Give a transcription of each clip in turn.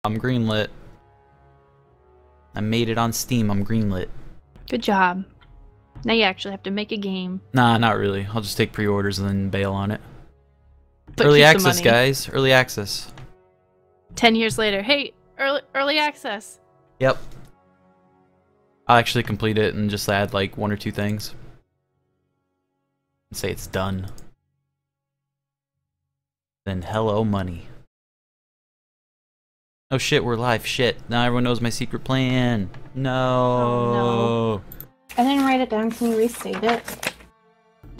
I'm greenlit. I made it on Steam. I'm greenlit. Good job. Now you actually have to make a game. Nah, not really. I'll just take pre-orders and then bail on it. But Early keep the access, money. guys. Early access. 10 years later, hey, early access. Yep. I'll actually complete it and just add like 1 or 2 things. And say it's done. Then hello money. Oh shit, we're live. Shit. Now everyone knows my secret plan. No. Oh, no. I didn't write it down. Can you restate it?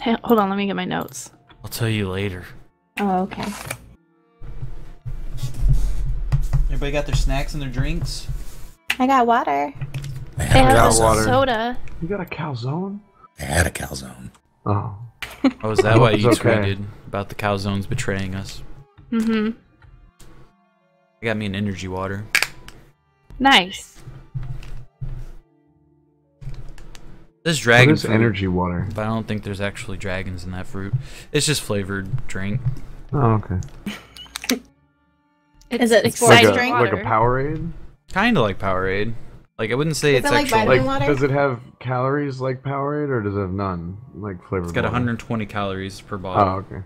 Hey, hold on, let me get my notes. I'll tell you later. Oh, okay. Everybody got their snacks and their drinks? I got water. They have got a water. soda. You got a calzone? I had a calzone. Oh. Oh, is that why you It's okay. tweeted about the calzones betraying us? Mm-hmm. I got me an energy water. Nice. This dragon What is fruit, energy water? but I don't think there's actually dragons in that fruit. It's just flavored drink. Oh, okay. Is it exciting sports drink? Like a water. Powerade? Kinda like Powerade. Like, I wouldn't say Is it's it like actually... vitamin Like, water? does it have calories like Powerade, or does it have none? Like flavored It's got water? 120 calories per Oh, bottle. okay.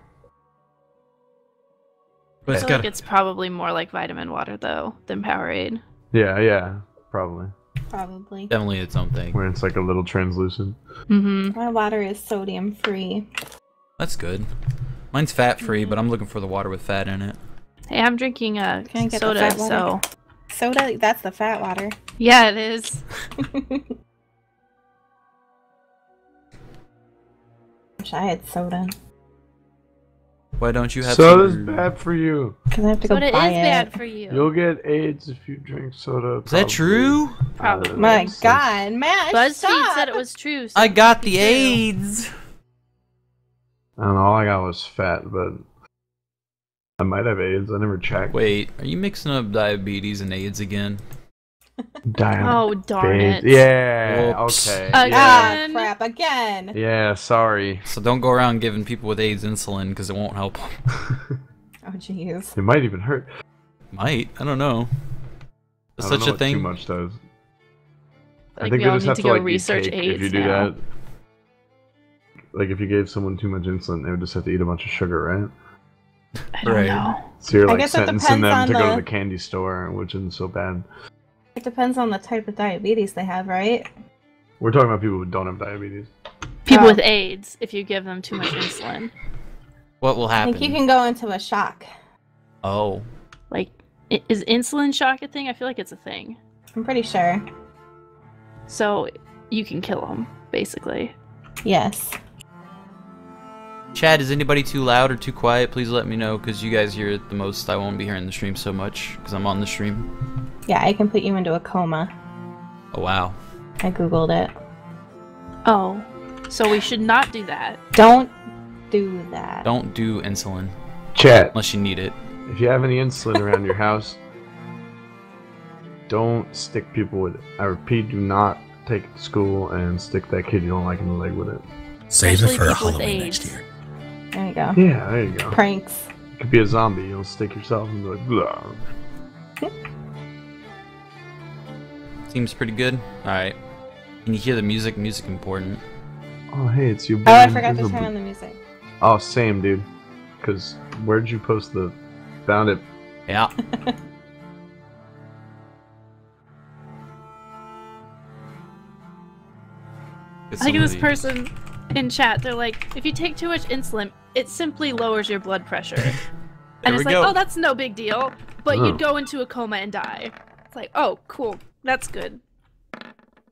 But I it's feel got like it's probably more like vitamin water, though, than Powerade. Yeah, probably. Probably. definitely its own thing. Where it's like a little translucent. Mm-hmm. My water is sodium free. That's good. Mine's fat-free, but I'm looking for the water with fat in it. Hey, I'm drinking a Can I get the soda, fat water? so... Soda? That's the fat water. Yeah, it is. Wish I had soda. Why don't you have Soda's some... bad for you. Because I have to go Soda is buy it. bad for you. You'll get AIDS if you drink soda. Is that true? Probably. My God, Matt, BuzzFeed stop! said it was true. So I got be the true. AIDS! I don't know, all I got was fat, but I might have AIDS. I never checked. Wait, are you mixing up diabetes and AIDS again? Oh, darn it. Yeah, Whoops. okay. Again. Yeah. Ah, crap, again! Yeah, sorry. So don't go around giving people with AIDS insulin, because it won't help. Oh, jeez. It might even hurt. Might. I don't know. Is I don't such know a what thing? Too much does. Like, I think we they all just need have to to go like research eat cake AIDS if you do now. that. Like if you gave someone too much insulin, they would just have to eat a bunch of sugar, right? I don't Right. know. So you're I like guess it sentencing depends them on to go to the- the candy store, which isn't so bad. It depends on the type of diabetes they have, right? We're talking about people who don't have diabetes. People Oh. with AIDS, if you give them too much insulin. What will I happen? think you can go into a shock. Oh. Like, is insulin shock a thing? I feel like it's a thing. I'm pretty sure. So, you can kill them, basically. Yes. Chad, is anybody too loud or too quiet? Please let me know, because you guys hear it the most. I won't be hearing the stream so much, because I'm on the stream. Yeah, I can put you into a coma. Oh, wow. I googled it. Oh. So we should not do that. Don't do that. Don't do insulin, Chat. unless you need it. If you have any insulin around your house, don't stick people with it. I repeat, do not take it to school and stick that kid you don't like in the leg with it. Save it Especially for people with Halloween AIDS. next year. There you go. Yeah, there you go. Pranks. You could be a zombie. You'll stick yourself and be like, blah. Seems pretty good. Alright. Can you hear the music? Music important. Oh, hey, it's you. Oh, I forgot to turn on the music. Oh, same, dude. Because where'd you post the... Found it. Yeah. Get I think some of this the- person in chat, they're like, if you take too much insulin, it simply lowers your blood pressure. And we it's like, go. oh, that's no big deal. But Oh. you'd go into a coma and die. It's like, oh, cool. That's good.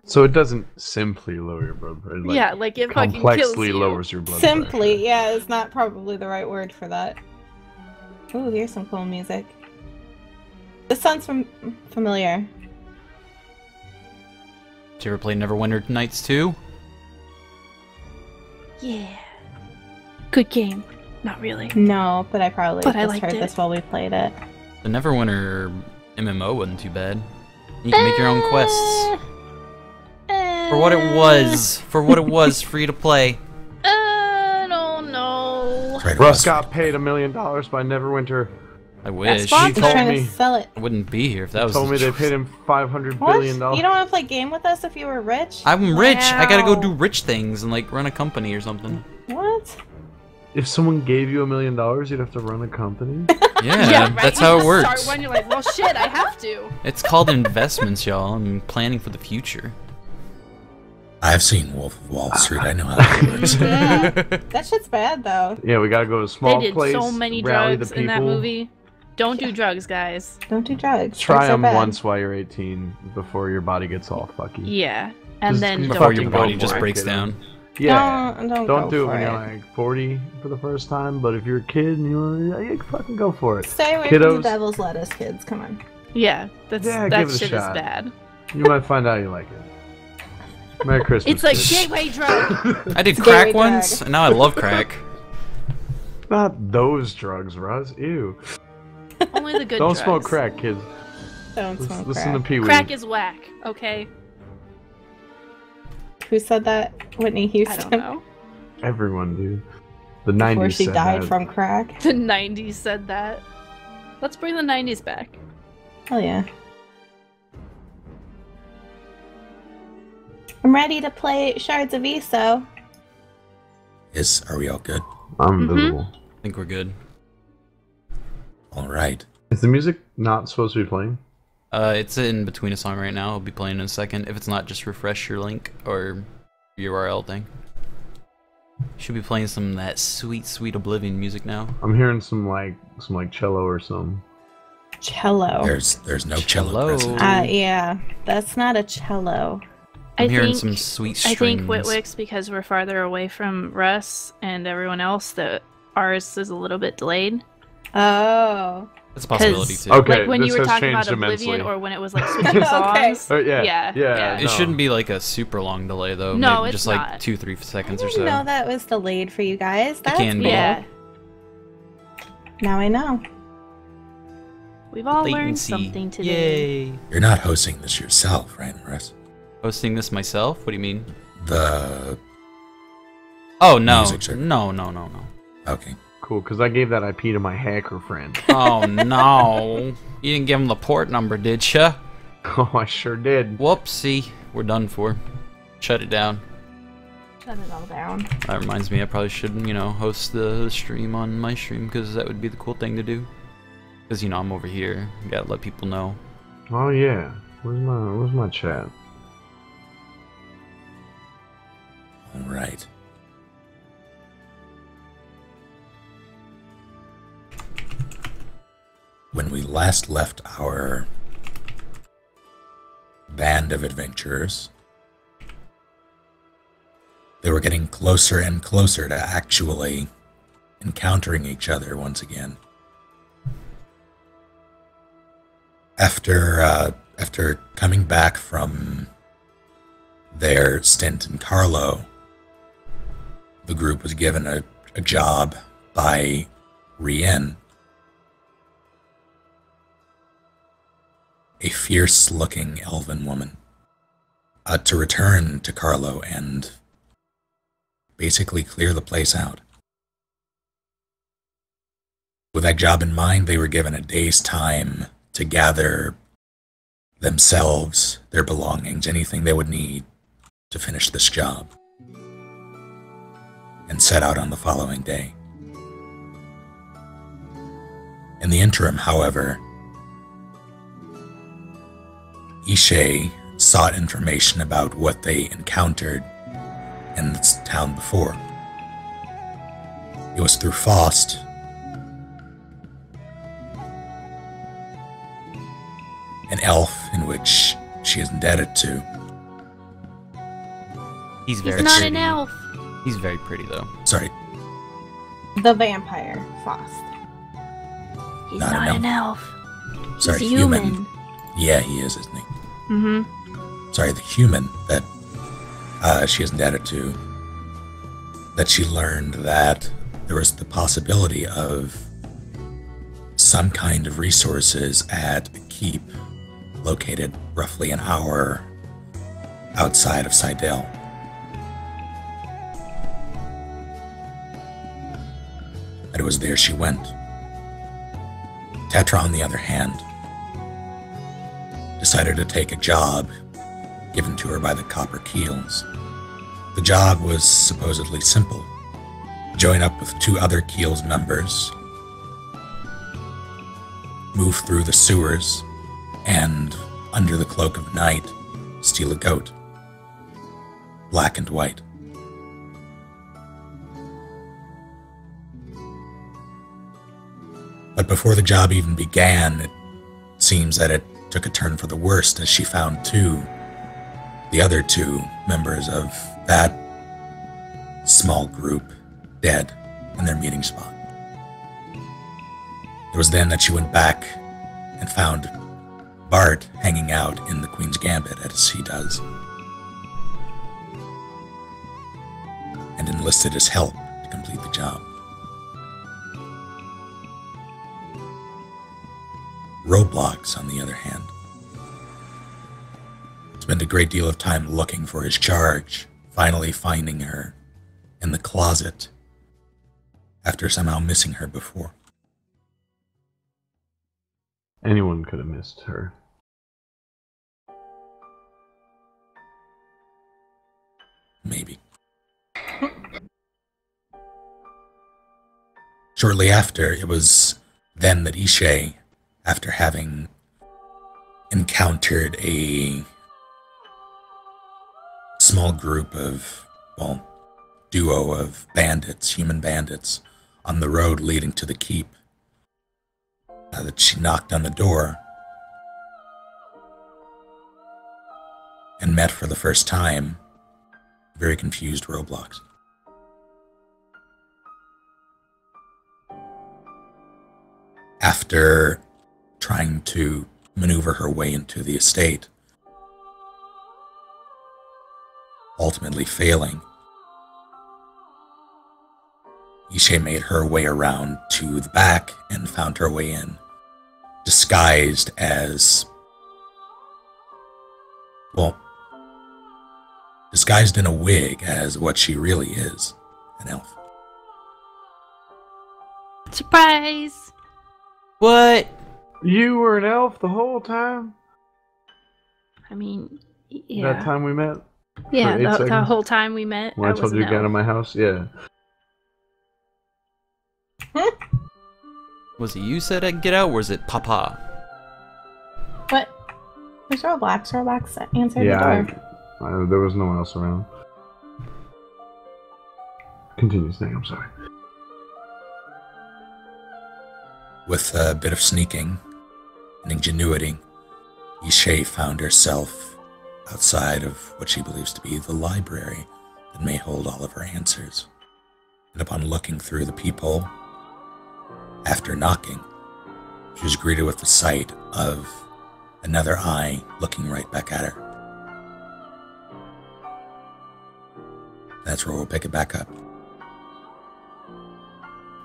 So it doesn't simply lower your blood pressure. Like, yeah, like it fucking kills complexly you. lowers your blood Simply, pressure. yeah, is not probably the right word for that. Ooh, here's some cool music. This sounds familiar. Did you ever play Neverwinter Nights 2? Yeah. Good game. Not really. No, but I probably But I just liked heard it. this while we played it. The Neverwinter MMO wasn't too bad. You can make your own quests. For what it was. For what it was, free to play. I don't know. Right, Russ got paid $1 million by Neverwinter. I wish. He's told trying me- to sell it. I wouldn't be here if that was Told the me they truth. paid him $500 What? billion. You don't want to play game with us if you were rich? I'm rich. I gotta go do Wow. rich things and like run a company or something. What? If someone gave you $1 million, you'd have to run a company. Yeah, right? that's You how it just works. Start one, you're like, well, shit, I have to. It's called investments, y'all. I'm planning for the future. I've seen Wolf of Wall Street. I know how that works. Yeah. That shit's bad though. Yeah, we gotta go to a They small did place. so many rally drugs the in that people. movie. Don't do drugs, guys. Don't do drugs. Try Drugs are them bad. once while you're 18 before your body gets all fucky. Yeah, and Just then Before don't your do body it. just for it, breaks kiddo. down. Yeah. Don't Don't go do it for when you're like 40 for the first time, but if you're a kid and you fucking go for it. Stay away from Kiddos. the devil's lettuce, kids. Come on. Yeah, that's Yeah, that give it a shit shot. is bad. You might find out you like it. Merry Christmas. It's like kids. gateway drug. I did It's crack very once, and now I love crack. Not those drugs, Russ. Ew. Only the good Don't drugs. smoke crack, kids. Don't smoke Listen crack. to Pee Wee. Crack is whack, okay? Who said that? Whitney I Houston. don't know. Everyone, dude. The Before 90s she said died that. from crack. The 90s said that. Let's bring the 90s back. Hell yeah. I'm ready to play Shards of Iso. Are we all good? I'm Mhm. visible. I think we're good. All right. Is the music not supposed to be playing? It's in between a song right now. I'll be playing in a second. If it's not, just refresh your link or URL thing. Should be playing some of that sweet, sweet Oblivion music now. I'm hearing some like cello or something. Cello. There's no cello Cello. present. Yeah, that's not a cello. I'm I hearing think, some sweet I strings. think Whitwick's, because we're farther away from Russ and everyone else, that ours is a little bit delayed. Oh. That's a possibility 'Cause- too. Okay. Like when you this were has talking about changed Oblivion immensely. or when it was like switching Okay. songs. Yeah. Yeah. It no. shouldn't be like a super long delay though. No, Maybe it's just like not. 2-3 seconds I or didn't so. know that was delayed for you guys. That's can be. cool. Yeah. Now I know. We've all learned Latency. something today. Yay! You're not hosting this yourself, right, Russ? Hosting this myself? What do you mean? The Oh no. Music check. No. okay. Cool, because I gave that IP to my hacker friend. Oh no. You didn't give him the port number, did ya? Oh, I sure did. Whoopsie. We're done for. Shut it down. Shut it all down. That reminds me, I probably should, host the stream on my stream, because that would be the cool thing to do. Because, I'm over here. Gotta let people know. Oh yeah. Where's my chat? All right. When we last left our band of adventurers, they were getting closer and closer to actually encountering each other once again. After coming back from their stint in Carlo, the group was given a job by Rien, a fierce-looking elven woman, to return to Carlo and basically clear the place out. With that job in mind, they were given a day's time to gather themselves, their belongings, anything they would need to finish this job, and set out on the following day. In the interim, however, Ishe sought information about what they encountered in this town before. It was through Faust, an elf in which she is indebted to. He's He's very not pretty. an elf. He's very pretty, though. Sorry, The vampire, Faust. He's Not not an an elf. sorry, He's human. Yeah, he is, isn't he? Mm-hmm. Sorry, the human that she is indebted to, that she learned that there was the possibility of some kind of resources at a keep located roughly an hour outside of Seidel. And it was there she went. Tetra, on the other hand, decided to take a job given to her by the Copper Keels. The job was supposedly simple. Join up with 2 other Keels members, move through the sewers, and, under the cloak of night, steal a goat. Black and white. But before the job even began, it seems that it took a turn for the worst as she found the other two members of that small group dead in their meeting spot. It was then that she went back and found Bart hanging out in the Queen's Gambit, as he does, and enlisted his help to complete the job. Roblox, on the other hand, spent a great deal of time looking for his charge, finally finding her in the closet after somehow missing her before. Anyone could have missed her. Maybe. Shortly after, it was then that Ishe, after having encountered a small group of, duo of bandits, human bandits, on the road leading to the keep, that she knocked on the door and met for the first time a very confused Roblox. After trying to maneuver her way into the estate, ultimately failing, Ishe made her way around to the back and found her way in, disguised as, disguised in a wig as what she really is, an elf. Surprise! What? You were an elf the whole time? I mean, yeah. That time we met? Yeah, For 8 the seconds? whole time we met. When I told you to get out of my house? Yeah. Was it you said I'd get out, or was it Papa? What? There's Roblox. Roblox answered the Yeah, door. there was no one else around. Continue saying, I'm sorry. With a bit of sneaking and ingenuity, Ishe found herself outside of what she believes to be the library that may hold all of her answers. And upon looking through the peephole, after knocking, she was greeted with the sight of another eye looking right back at her. That's where we'll pick it back up.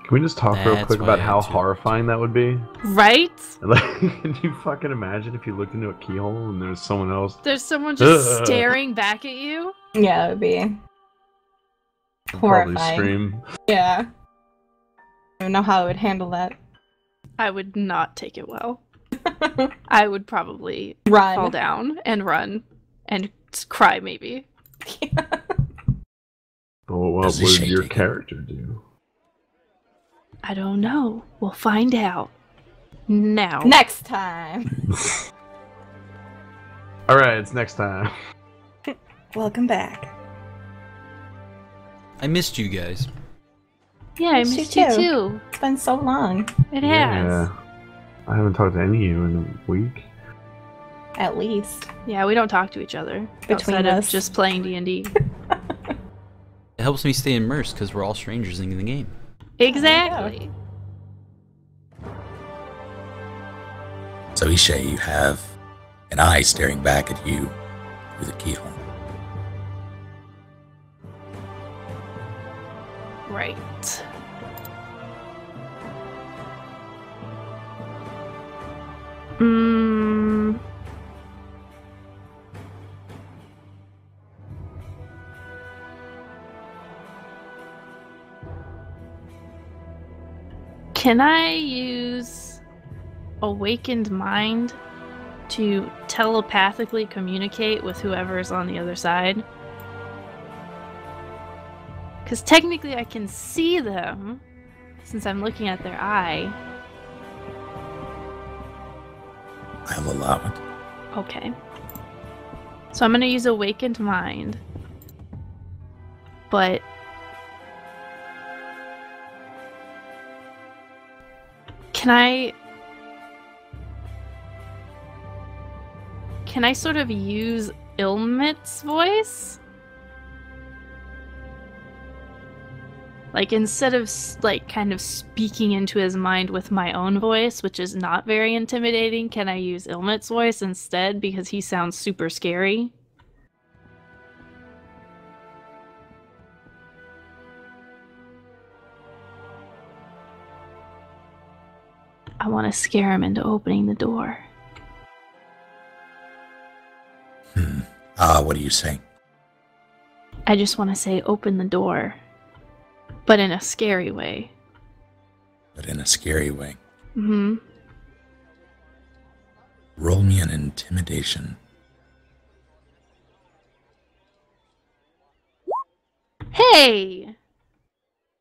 Can we just talk real That's quick why about I how had to. horrifying that would be? Right? Like, can you fucking imagine if you looked into a keyhole and there's someone else? There's someone just staring back at you. Yeah, it would be I'd probably horrifying. scream. Yeah. I don't know how I would handle that. I would not take it well. I would probably Run. fall down and run and cry maybe. But what Does he would shake your it? character do? I don't know. We'll find out. Now. Next time. Alright, it's next time. Welcome back. I missed you guys. Yeah, I Missed missed you you too. too. It's been so long. It has. Yeah. I haven't talked to any of you in a week. At least. Yeah, we don't talk to each other Between outside us. of just playing D&D. It helps me stay immersed because we're all strangers in the game. Exactly. So Ishe, you have an eye staring back at you through the keyhole. Right. Mm. Can I use awakened mind to telepathically communicate with whoever's on the other side? Because technically I can see them, since I'm looking at their eye. I'll allow it. Okay. So I'm going to use Awakened Mind. But... Can I sort of use Ilmit's voice? Like, instead of, like, kind of speaking into his mind with my own voice, which is not very intimidating, can I use Ilmit's voice instead because he sounds super scary? I want to scare him into opening the door. What do you say? I just want to say, open the door. But in a scary way. But in a scary way. Mm-hmm. Roll me an intimidation. Hey!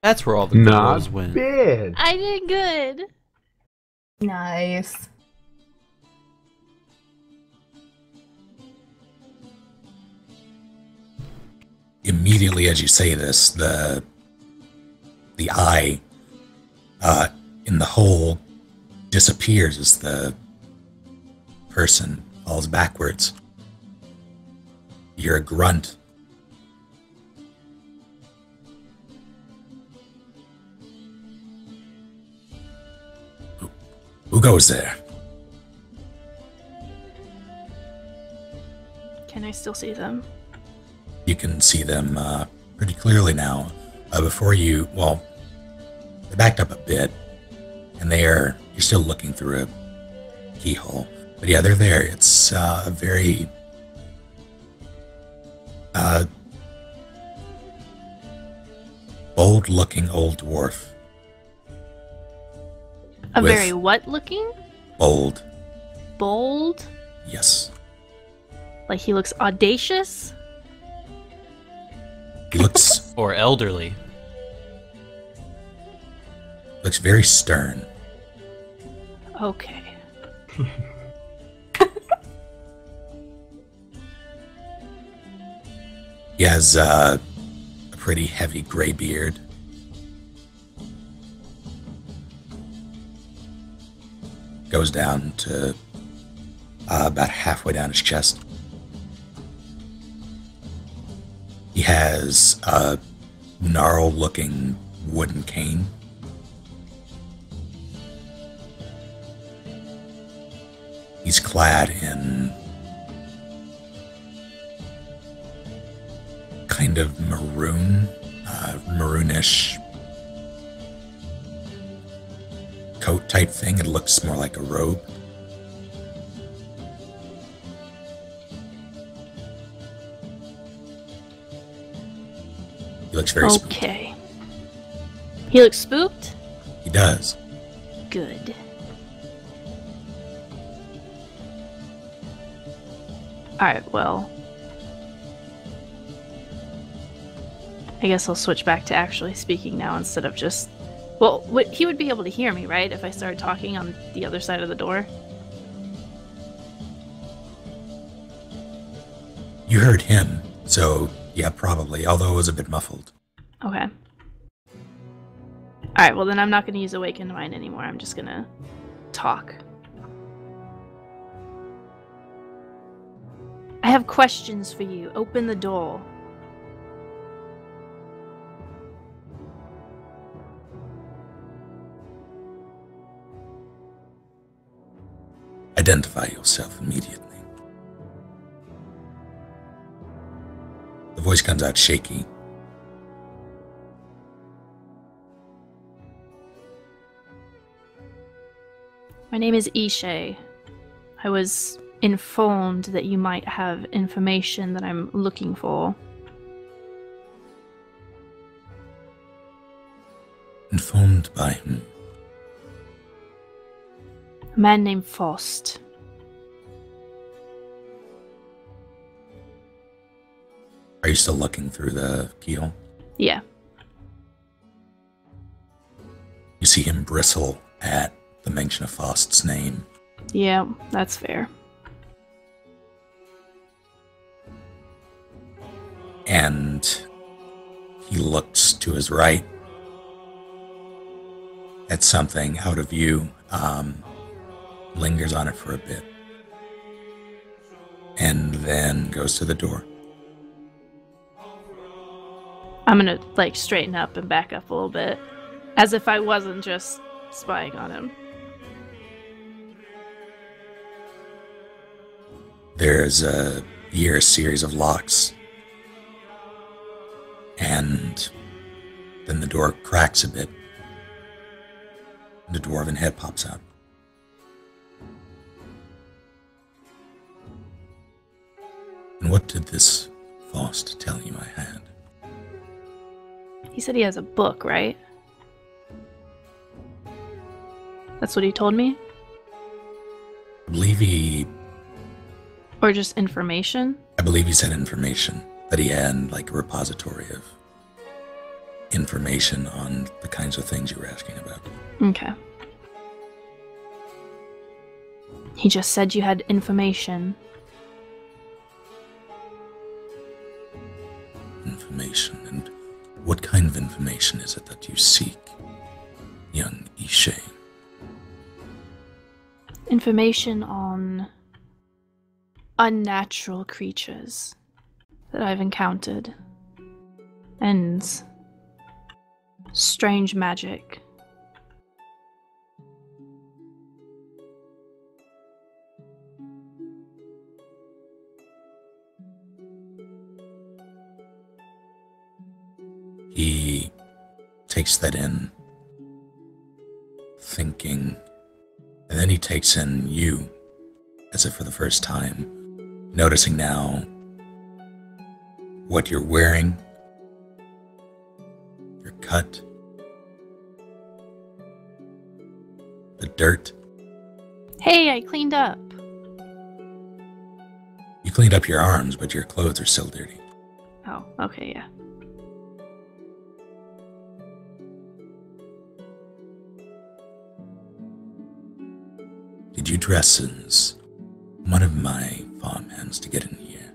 That's where all the good rolls Not went. bad. I did good. Nice. Immediately as you say this, the eye in the hole disappears as the person falls backwards. You hear a grunt. Who goes there? Can I still see them? You can see them pretty clearly now. Before you, well, they backed up a bit, and you're still looking through a keyhole. But yeah, they're there. It's a very bold-looking old dwarf. A With- very what looking? Bold, Bold? yes. Like he looks audacious? He looks Or elderly. very stern. Okay. He has a pretty heavy gray beard. Goes down to about halfway down his chest. He has a gnarled-looking wooden cane. He's clad in kind of maroon, maroonish coat type thing. It looks more like a robe. He looks very spooked. Okay. He looks spooked? He does. Good. Alright, well. I guess I'll switch back to actually speaking now instead of just... Well, he would be able to hear me, right? If I started talking on the other side of the door? You heard him, so yeah, probably, although it was a bit muffled. Okay. Alright, well then I'm not going to use Awakened Mind anymore. I'm just going to talk. I have questions for you. Open the door. Identify yourself immediately. The voice comes out shaky. My name is Ishe. I was informed that you might have information that I'm looking for. Informed by whom? A man named Faust. Are you still looking through the keyhole? Yeah. You see him bristle at the mention of Faust's name. Yeah, that's fair. And he looks to his right at something out of view, lingers on it for a bit, and then goes to the door. I'm gonna, like, straighten up and back up a little bit, as if I wasn't just spying on him. There's a series of locks, and then the door cracks a bit. The dwarven head pops out. And what did this Faust tell you I had? He said he has a book, right? That's what he told me? I believe he Or just information? said information, that he had like a repository of information on the kinds of things you were asking about. Okay. He just said you had information. Information, and what kind of information is it that you seek, young Ishe? Information on unnatural creatures that I've encountered. And strange magic. He takes that in, thinking, and then he takes in you, as if for the first time, noticing now what you're wearing, your cut, the dirt. Hey, I cleaned up. You cleaned up your arms, but your clothes are still dirty. Oh, okay, yeah. Did you dress as one of my farmhands to get in here?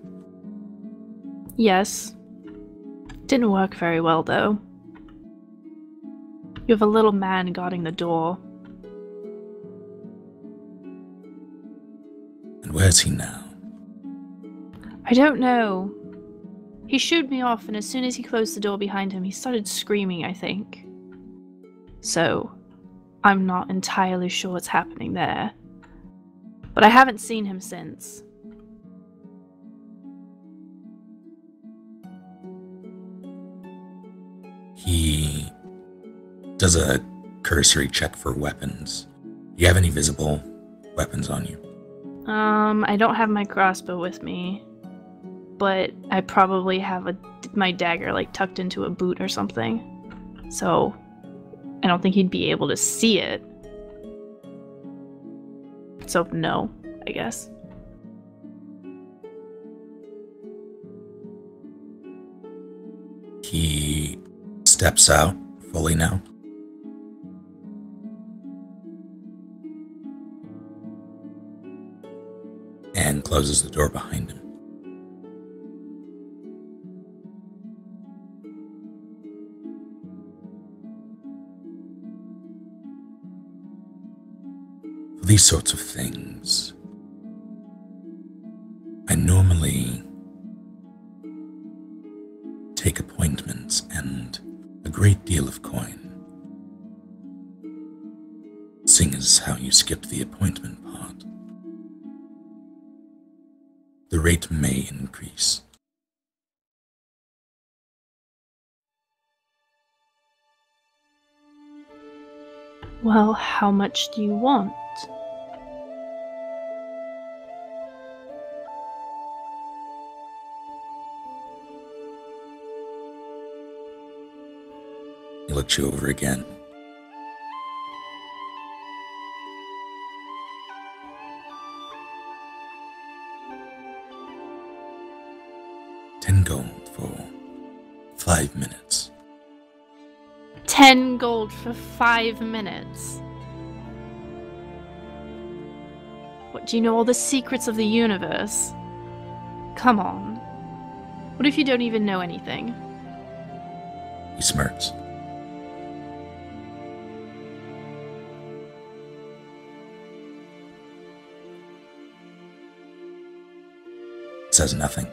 Yes. Didn't work very well, though. You have a little man guarding the door. And where's he now? I don't know. He shooed me off, and as soon as he closed the door behind him, he started screaming, I think. So, I'm not entirely sure what's happening there. But I haven't seen him since. He does a cursory check for weapons. Do you have any visible weapons on you? I don't have my crossbow with me, but I probably have my dagger like tucked into a boot or something. So I don't think he'd be able to see it. So no, I guess. He steps out fully now. And closes the door behind him. For these sorts of things, I normally take appointments and a great deal of coin. Seeing as how you skipped the appointment part, the rate may increase. Well, how much do you want? He looks you over again. 10 gold for 5 minutes. 10 gold for 5 minutes. What, do you know all the secrets of the universe? Come on. What if you don't even know anything? He smirks. Says nothing.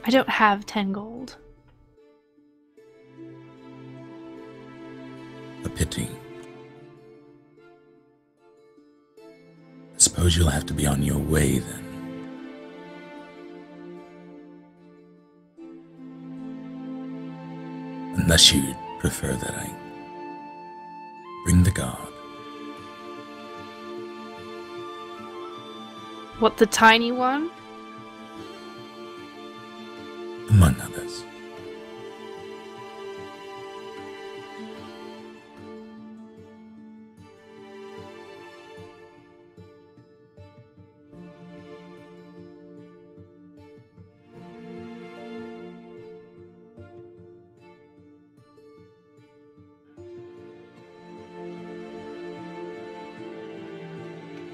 I don't have 10 gold. A pity. I suppose you'll have to be on your way then. Unless you'd prefer that I bring the guard. What, the tiny one? Among others.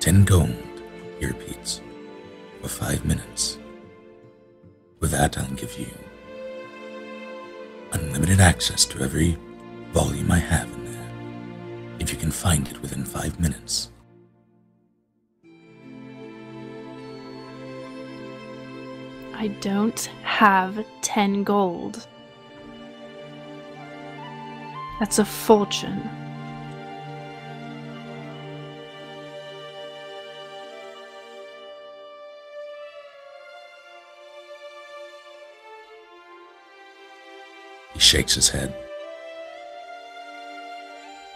"10 gold," he repeats, "for 5 minutes. With that, I'll give you unlimited access to every volume I have in there, if you can find it within 5 minutes. I don't have 10 gold. That's a fortune. He shakes his head.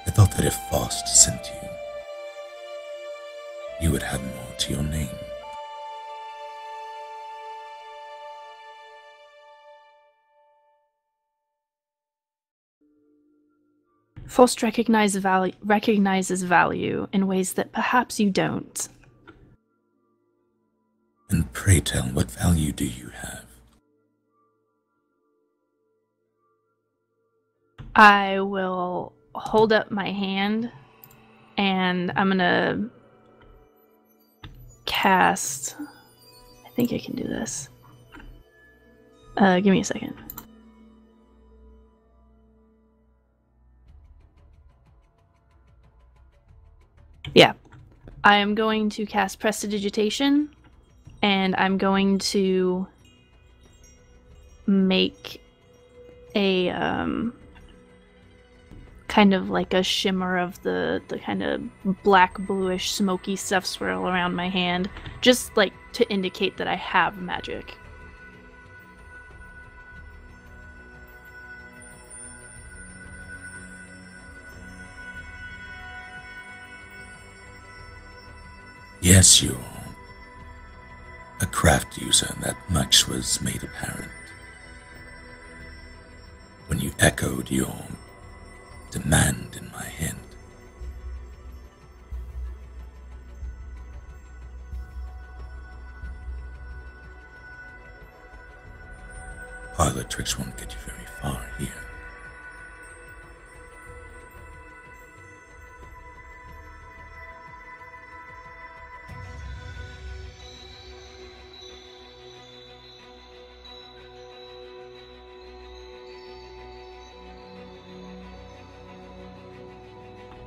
"I thought that if Faust sent you, you would have more to your name." Faust recognizes value in ways that perhaps you don't. And pray tell, what value do you have? I will hold up my hand, and I'm gonna cast... I think I can do this. Give me a second. Yeah. I am going to cast Prestidigitation, and I'm going to make a kind of like a shimmer of the kind of black bluish smoky stuff swirl around my hand, just like to indicate that I have magic. Yes, you're a craft user. That much was made apparent when you echoed your demand in my hand. Parlor tricks won't get you very far here.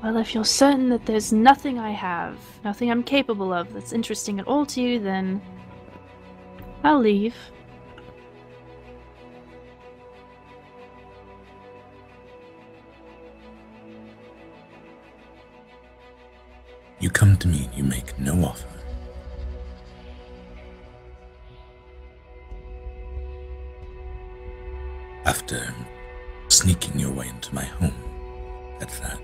Well, if you're certain that there's nothing I have, nothing I'm capable of that's interesting at all to you, then I'll leave. You come to me and you make no offer. After sneaking your way into my home, at that.